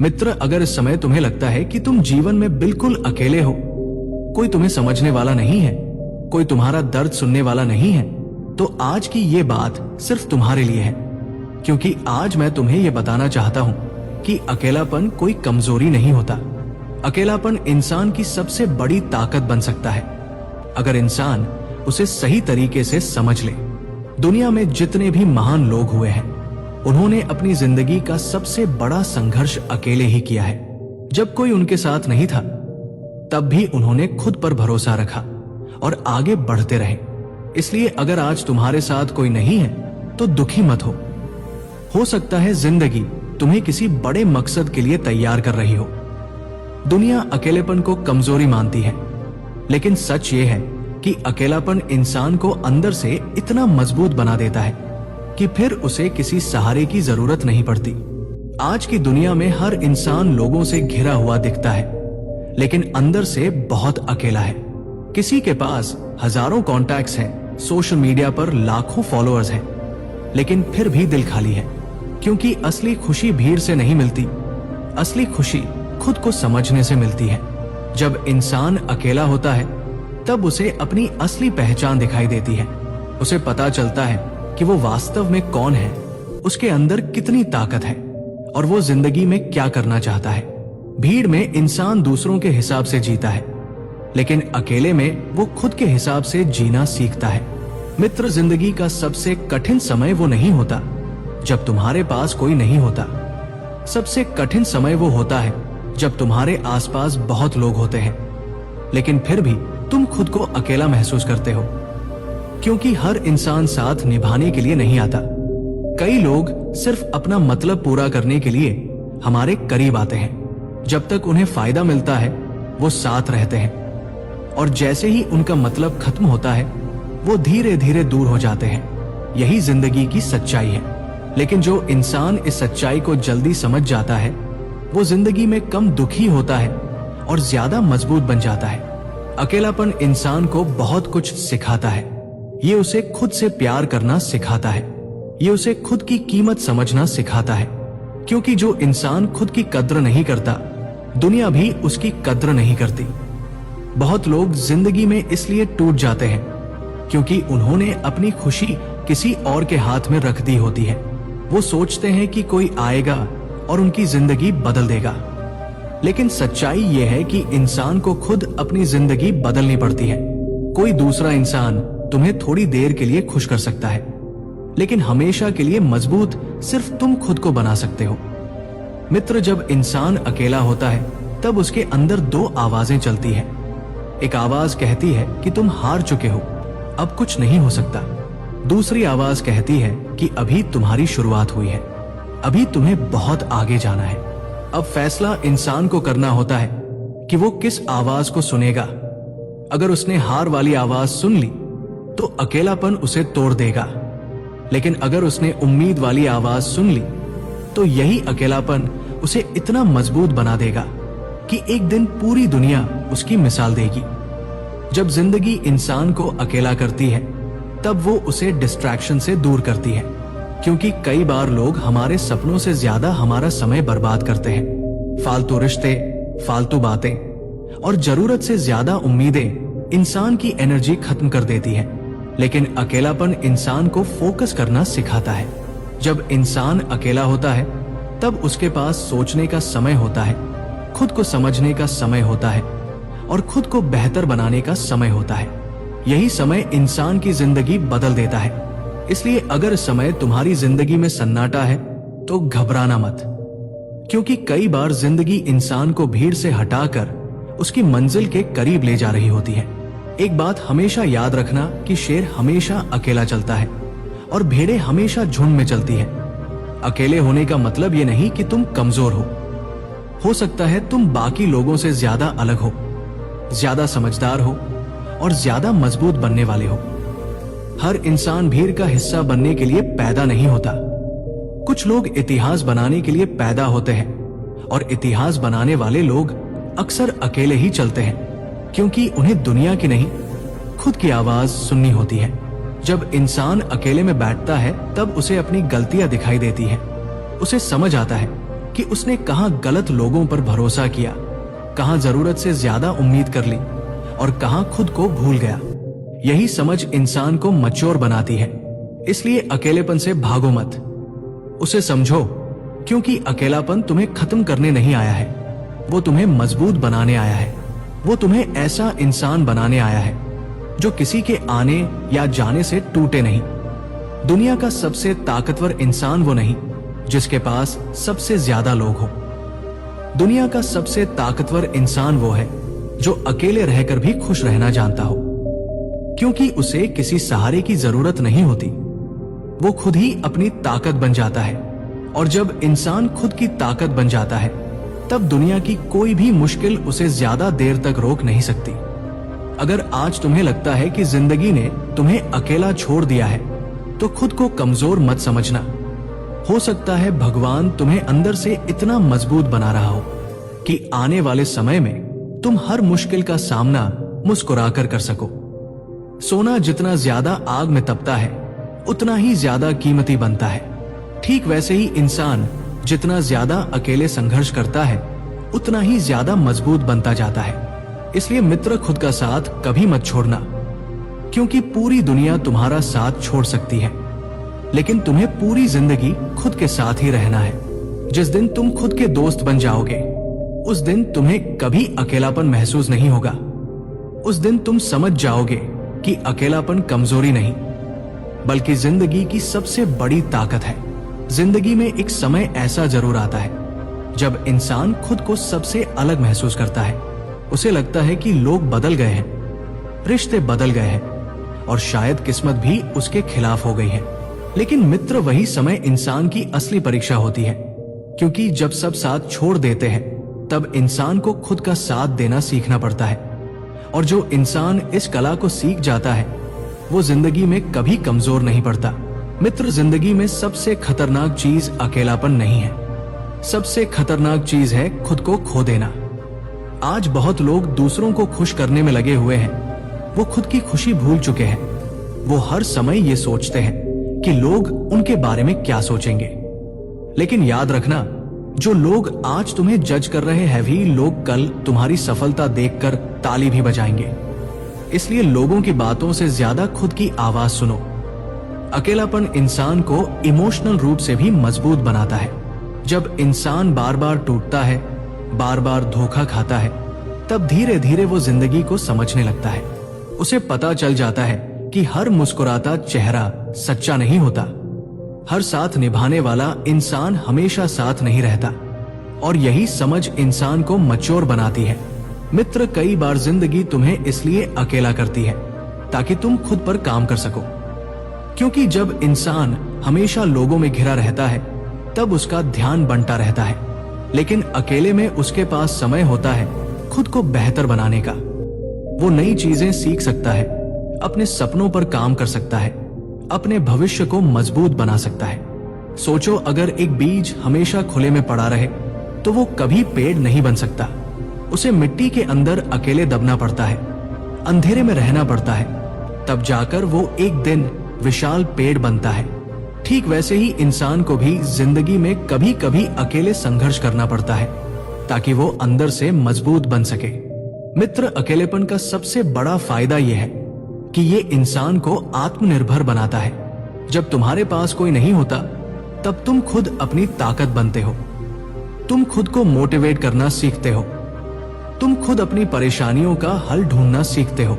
मित्र, अगर इस समय तुम्हें लगता है कि तुम जीवन में बिल्कुल अकेले हो, कोई तुम्हें समझने वाला नहीं है, कोई तुम्हारा दर्द सुनने वाला नहीं है, तो आज की ये बात सिर्फ तुम्हारे लिए है। क्योंकि आज मैं तुम्हें यह बताना चाहता हूं कि अकेलापन कोई कमजोरी नहीं होता। अकेलापन इंसान की सबसे बड़ी ताकत बन सकता है, अगर इंसान उसे सही तरीके से समझ ले। दुनिया में जितने भी महान लोग हुए हैं, उन्होंने अपनी जिंदगी का सबसे बड़ा संघर्ष अकेले ही किया है। जब कोई उनके साथ नहीं था, तब भी उन्होंने खुद पर भरोसा रखा और आगे बढ़ते रहे। इसलिए अगर आज तुम्हारे साथ कोई नहीं है, तो दुखी मत हो सकता है जिंदगी तुम्हें किसी बड़े मकसद के लिए तैयार कर रही हो। दुनिया अकेलेपन को कमजोरी मानती है, लेकिन सच ये है कि अकेलापन इंसान को अंदर से इतना मजबूत बना देता है कि फिर उसे किसी सहारे की जरूरत नहीं पड़ती। आज की दुनिया में हर इंसान लोगों से घिरा हुआ दिखता है, लेकिन अंदर से बहुत अकेला है। किसी के पास हजारों कॉन्टैक्ट्स हैं, सोशल मीडिया पर लाखों फॉलोअर्स हैं, लेकिन फिर भी दिल खाली है। क्योंकि असली खुशी भीड़ से नहीं मिलती, असली खुशी खुद को समझने से मिलती है। जब इंसान अकेला होता है, तब उसे अपनी असली पहचान दिखाई देती है। उसे पता चलता है कि वो वास्तव में कौन है, उसके अंदर कितनी ताकत है और वो जिंदगी में क्या करना चाहता है। भीड़ में इंसान दूसरों के हिसाब से जीता है, लेकिन अकेले में वो खुद के हिसाब से जीना सीखता है। मित्र, जिंदगी का सबसे कठिन समय वो नहीं होता जब तुम्हारे पास कोई नहीं होता। सबसे कठिन समय वो होता है जब तुम्हारे आसपास बहुत लोग होते हैं, लेकिन फिर भी तुम खुद को अकेला महसूस करते हो। क्योंकि हर इंसान साथ निभाने के लिए नहीं आता। कई लोग सिर्फ अपना मतलब पूरा करने के लिए हमारे करीब आते हैं। जब तक उन्हें फायदा मिलता है, वो साथ रहते हैं, और जैसे ही उनका मतलब खत्म होता है, वो धीरे धीरे दूर हो जाते हैं। यही जिंदगी की सच्चाई है। लेकिन जो इंसान इस सच्चाई को जल्दी समझ जाता है, वो जिंदगी में कम दुखी होता है और ज्यादा मजबूत बन जाता है। अकेलापन इंसान को बहुत कुछ सिखाता है। ये उसे खुद से प्यार करना सिखाता है। ये उसे खुद की कीमत समझना सिखाता है। क्योंकि जो इंसान खुद की कद्र नहीं करता, दुनिया भी उसकी कद्र नहीं करती। बहुत लोग जिंदगी में इसलिए टूट जाते हैं क्योंकि उन्होंने अपनी खुशी किसी और के हाथ में रख दी होती है। वो सोचते हैं कि कोई आएगा और उनकी जिंदगी बदल देगा, लेकिन सच्चाई ये है कि इंसान को खुद अपनी जिंदगी बदलनी पड़ती है। कोई दूसरा इंसान तुम्हें थोड़ी देर के लिए खुश कर सकता है, लेकिन हमेशा के लिए मजबूत सिर्फ तुम खुद को बना सकते हो। मित्र, जब इंसान अकेला होता है, तब उसके अंदर दो आवाजें चलती हैं। एक आवाज कहती है कि तुम हार चुके हो, अब कुछ नहीं हो सकता। दूसरी आवाज कहती है कि अभी तुम्हारी शुरुआत हुई है, अभी तुम्हें बहुत आगे जाना है। अब फैसला इंसान को करना होता है कि वो किस आवाज को सुनेगा। अगर उसने हार वाली आवाज सुन ली, तो अकेलापन उसे तोड़ देगा, लेकिन अगर उसने उम्मीद वाली आवाज सुन ली, तो यही अकेलापन उसे इतना मजबूत बना देगा कि एक दिन पूरी दुनिया उसकी मिसाल देगी। जब जिंदगी इंसान को अकेला करती है, तब वो उसे डिस्ट्रैक्शन से दूर करती है। क्योंकि कई बार लोग हमारे सपनों से ज्यादा हमारा समय बर्बाद करते हैं। फालतू रिश्ते, फालतू बातें और जरूरत से ज्यादा उम्मीदें इंसान की एनर्जी खत्म कर देती है। लेकिन अकेलापन इंसान को फोकस करना सिखाता है। जब इंसान अकेला होता है, तब उसके पास सोचने का समय होता है, खुद को समझने का समय होता है और खुद को बेहतर बनाने का समय होता है। यही समय इंसान की जिंदगी बदल देता है। इसलिए अगर समय तुम्हारी जिंदगी में सन्नाटा है, तो घबराना मत, क्योंकि कई बार जिंदगी इंसान को भीड़ से हटाकर उसकी मंजिल के करीब ले जा रही होती है। एक बात हमेशा याद रखना कि शेर हमेशा अकेला चलता है और भेड़ें हमेशा झुंड में चलती है। अकेले होने का मतलब ये नहीं कि तुम कमजोर हो सकता है तुम बाकी लोगों से ज्यादा अलग हो, ज्यादा समझदार हो और ज्यादा मजबूत बनने वाले हो। हर इंसान भीड़ का हिस्सा बनने के लिए पैदा नहीं होता। कुछ लोग इतिहास बनाने के लिए पैदा होते हैं और इतिहास बनाने वाले लोग अक्सर अकेले ही चलते हैं, क्योंकि उन्हें दुनिया की नहीं, खुद की आवाज सुननी होती है। जब इंसान अकेले में बैठता है, तब उसे अपनी गलतियां दिखाई देती है। उसे समझ आता है कि उसने कहां गलत लोगों पर भरोसा किया, कहां जरूरत से ज्यादा उम्मीद कर ली और कहां खुद को भूल गया। यही समझ इंसान को मैच्योर बनाती है। इसलिए अकेलेपन से भागो मत, उसे समझो, क्योंकि अकेलापन तुम्हें खत्म करने नहीं आया है, वो तुम्हें मजबूत बनाने आया है। वो तुम्हें ऐसा इंसान बनाने आया है जो किसी के आने या जाने से टूटे नहीं। दुनिया का सबसे ताकतवर इंसान वो नहीं जिसके पास सबसे ज्यादा लोग हो। दुनिया का सबसे ताकतवर इंसान वो है जो अकेले रहकर भी खुश रहना जानता हो, क्योंकि उसे किसी सहारे की जरूरत नहीं होती। वो खुद ही अपनी ताकत बन जाता है, और जब इंसान खुद की ताकत बन जाता है तब दुनिया की कोई भी मुश्किल उसे ज्यादा देर तक रोक नहीं सकती। अगर आज तुम्हें लगता है कि जिंदगी ने तुम्हें अकेला छोड़ दिया है तो खुद को कमजोर मत समझना। हो सकता है भगवान तुम्हें अंदर से इतना मजबूत बना रहा हो कि आने वाले समय में तुम हर मुश्किल का सामना मुस्कुराकर कर सको। सोना जितना ज्यादा आग में तपता है उतना ही ज्यादा कीमती बनता है। ठीक वैसे ही इंसान जितना ज्यादा अकेले संघर्ष करता है उतना ही ज्यादा मजबूत बनता जाता है। इसलिए मित्र, खुद का साथ कभी मत छोड़ना, क्योंकि पूरी दुनिया तुम्हारा साथ छोड़ सकती है, लेकिन तुम्हें पूरी जिंदगी खुद के साथ ही रहना है। जिस दिन तुम खुद के दोस्त बन जाओगे उस दिन तुम्हें कभी अकेलापन महसूस नहीं होगा। उस दिन तुम समझ जाओगे कि अकेलापन कमजोरी नहीं बल्कि जिंदगी की सबसे बड़ी ताकत है। जिंदगी में एक समय ऐसा जरूर आता है जब इंसान खुद को सबसे अलग महसूस करता है। उसे लगता है कि लोग बदल गए हैं, रिश्ते बदल गए हैं और शायद किस्मत भी उसके खिलाफ हो गई है। लेकिन मित्र, वही समय इंसान की असली परीक्षा होती है, क्योंकि जब सब साथ छोड़ देते हैं तब इंसान को खुद का साथ देना सीखना पड़ता है। और जो इंसान इस कला को सीख जाता है वो जिंदगी में कभी कमजोर नहीं पड़ता। मित्र, जिंदगी में सबसे खतरनाक चीज अकेलापन नहीं है, सबसे खतरनाक चीज है खुद को खो देना। आज बहुत लोग दूसरों को खुश करने में लगे हुए हैं, वो खुद की खुशी भूल चुके हैं। वो हर समय ये सोचते हैं कि लोग उनके बारे में क्या सोचेंगे। लेकिन याद रखना, जो लोग आज तुम्हें जज कर रहे हैं भी लोग कल तुम्हारी सफलता देखकर ताली भी बजाएंगे। इसलिए लोगों की बातों से ज्यादा खुद की आवाज सुनो। अकेलापन इंसान को इमोशनल रूप से भी मजबूत बनाता है। जब इंसान बार बार टूटता है, बार बार धोखा खाता है, तब धीरे धीरे वो जिंदगी को समझने लगता है। उसे पता चल जाता है कि हर मुस्कुराता चेहरा सच्चा नहीं होता, हर साथ निभाने वाला इंसान हमेशा साथ नहीं रहता। और यही समझ इंसान को मैच्योर बनाती है। मित्र, कई बार जिंदगी तुम्हें इसलिए अकेला करती है ताकि तुम खुद पर काम कर सको, क्योंकि जब इंसान हमेशा लोगों में घिरा रहता है तब उसका ध्यान बंटा रहता है। लेकिन अकेले में उसके पास समय होता है खुद को बेहतर बनाने का। वो नई चीजें सीख सकता है, अपने सपनों पर काम कर सकता है, अपने भविष्य को मजबूत बना सकता है। सोचो, अगर एक बीज हमेशा खुले में पड़ा रहे तो वो कभी पेड़ नहीं बन सकता। उसे मिट्टी के अंदर अकेले दबना पड़ता है, अंधेरे में रहना पड़ता है, तब जाकर वो एक दिन विशाल पेड़ बनता है। ठीक वैसे ही इंसान को भी जिंदगी में कभी कभी अकेले संघर्ष करना पड़ता है ताकि वो अंदर से मजबूत बन सके। मित्र, अकेलेपन का सबसे बड़ा फायदा यह है कि ये इंसान को आत्मनिर्भर बनाता है। जब तुम्हारे पास कोई नहीं होता तब तुम खुद अपनी ताकत बनते हो, तुम खुद को मोटिवेट करना सीखते हो, तुम खुद अपनी परेशानियों का हल ढूंढना सीखते हो।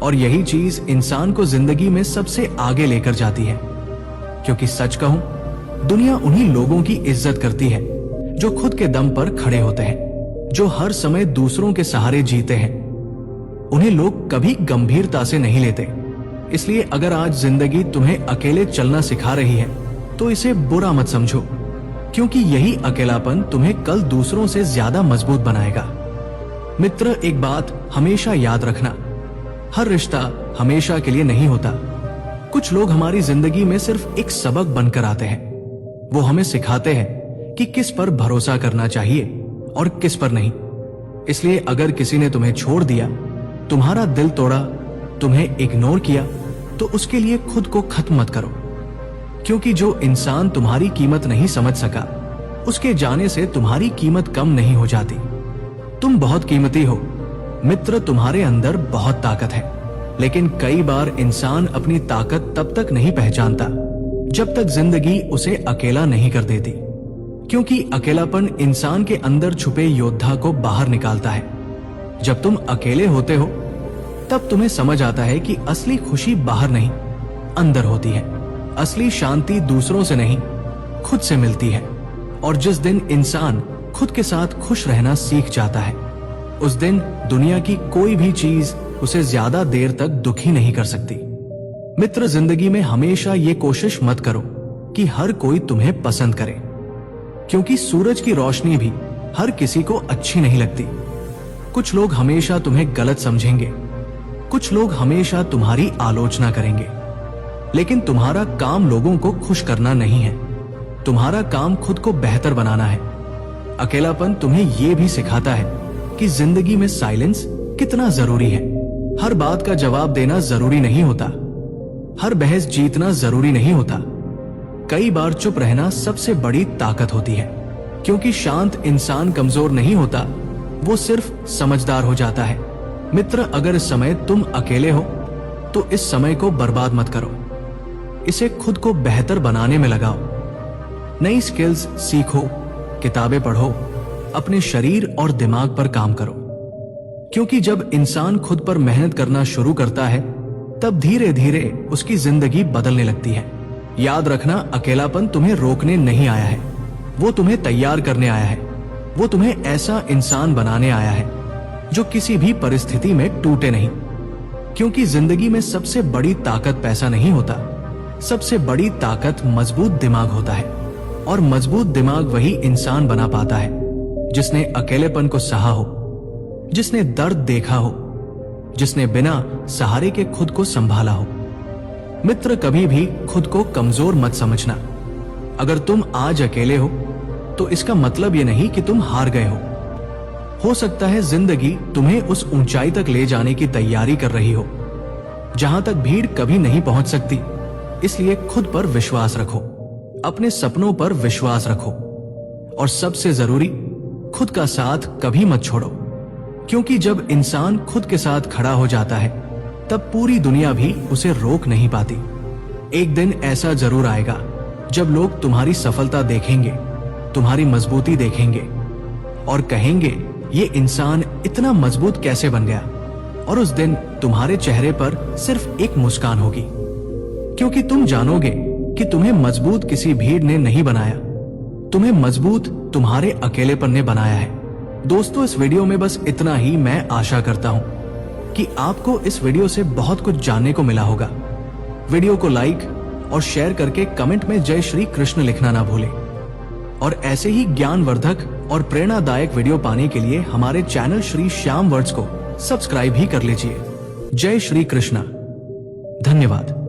और यही चीज इंसान को जिंदगी में सबसे आगे लेकर जाती है। क्योंकि सच कहूं, दुनिया उन्हीं लोगों की इज्जत करती है जो खुद के दम पर खड़े होते हैं, जो हर समय दूसरों के सहारे जीते हैं। उन्हें लोग कभी गंभीरता से नहीं लेते। इसलिए अगर आज जिंदगी तुम्हें अकेले चलना सिखा रही है तो इसे बुरा मत समझो, क्योंकि यही अकेलापन तुम्हें कल दूसरों से ज्यादा मजबूत बनाएगा। मित्र, एक बात हमेशा याद रखना, हर रिश्ता हमेशा के लिए नहीं होता। कुछ लोग हमारी जिंदगी में सिर्फ एक सबक बनकर आते हैं। वो हमें सिखाते हैं कि किस पर भरोसा करना चाहिए और किस पर नहीं। इसलिए अगर किसी ने तुम्हें छोड़ दिया, तुम्हारा दिल तोड़ा, तुम्हें इग्नोर किया, तो उसके लिए खुद को खत्म मत करो, क्योंकि जो इंसान तुम्हारी कीमत नहीं समझ सका उसके जाने से तुम्हारी कीमत कम नहीं हो जाती। तुम बहुत कीमती हो मित्र, तुम्हारे अंदर बहुत ताकत है, लेकिन कई बार इंसान अपनी ताकत तब तक नहीं पहचानता जब तक जिंदगी उसे अकेला नहीं कर देती, क्योंकि अकेलापन इंसान के अंदर छुपे योद्धा को बाहर निकालता है। जब तुम अकेले होते हो तब तुम्हें समझ आता है कि असली खुशी बाहर नहीं, अंदर होती है। असली शांति दूसरों से नहीं, खुद से मिलती है। और जिस दिन इंसान खुद के साथ खुश रहना सीख जाता है, उस दिन दुनिया की कोई भी चीज उसे ज्यादा देर तक दुखी नहीं कर सकती। मित्र, जिंदगी में हमेशा ये कोशिश मत करो कि हर कोई तुम्हें पसंद करे, क्योंकि सूरज की रोशनी भी हर किसी को अच्छी नहीं लगती। कुछ लोग हमेशा तुम्हें गलत समझेंगे, कुछ लोग हमेशा तुम्हारी आलोचना करेंगे, लेकिन तुम्हारा काम लोगों को खुश करना नहीं है, तुम्हारा काम खुद को बेहतर बनाना है। अकेलापन तुम्हें यह भी सिखाता है कि जिंदगी में साइलेंस कितना जरूरी है। हर बात का जवाब देना जरूरी नहीं होता, हर बहस जीतना जरूरी नहीं होता। कई बार चुप रहना सबसे बड़ी ताकत होती है, क्योंकि शांत इंसान कमजोर नहीं होता, वो सिर्फ समझदार हो जाता है। मित्र, अगर इस समय तुम अकेले हो तो इस समय को बर्बाद मत करो, इसे खुद को बेहतर बनाने में लगाओ। नई स्किल्स सीखो, किताबें पढ़ो, अपने शरीर और दिमाग पर काम करो, क्योंकि जब इंसान खुद पर मेहनत करना शुरू करता है तब धीरे धीरे उसकी जिंदगी बदलने लगती है। याद रखना, अकेलापन तुम्हें रोकने नहीं आया है, वो तुम्हें तैयार करने आया है। वो तुम्हें ऐसा इंसान बनाने आया है जो किसी भी परिस्थिति में टूटे नहीं, क्योंकि जिंदगी में सबसे बड़ी ताकत पैसा नहीं होता, सबसे बड़ी ताकत मजबूत दिमाग होता है। और मजबूत दिमाग वही इंसान बना पाता है जिसने अकेलेपन को सहा हो, जिसने दर्द देखा हो, जिसने बिना सहारे के खुद को संभाला हो। मित्र, कभी भी खुद को कमजोर मत समझना। अगर तुम आज अकेले हो तो इसका मतलब यह नहीं कि तुम हार गए हो सकता है जिंदगी तुम्हें उस ऊंचाई तक ले जाने की तैयारी कर रही हो जहां तक भीड़ कभी नहीं पहुंच सकती। इसलिए खुद पर विश्वास रखो, अपने सपनों पर विश्वास रखो, और सबसे जरूरी, खुद का साथ कभी मत छोड़ो, क्योंकि जब इंसान खुद के साथ खड़ा हो जाता है तब पूरी दुनिया भी उसे रोक नहीं पाती। एक दिन ऐसा जरूर आएगा जब लोग तुम्हारी सफलता देखेंगे, तुम्हारी मजबूती देखेंगे और कहेंगे, ये इंसान इतना मजबूत कैसे बन गया। और उस दिन तुम्हारे चेहरे पर सिर्फ एक मुस्कान होगी, क्योंकि तुम जानोगे कि तुम्हें मजबूत किसी भीड़ ने नहीं बनाया, तुम्हें मजबूत तुम्हारे अकेलेपन ने बनाया है। दोस्तों, इस वीडियो में बस इतना ही। मैं आशा करता हूं कि आपको इस वीडियो से बहुत कुछ जानने को मिला होगा। वीडियो को लाइक और शेयर करके कमेंट में जय श्री कृष्ण लिखना ना भूलें। और ऐसे ही ज्ञानवर्धक और प्रेरणादायक वीडियो पाने के लिए हमारे चैनल श्री श्याम वर्ड्स को सब्सक्राइब भी कर लीजिए। जय श्री कृष्ण। धन्यवाद।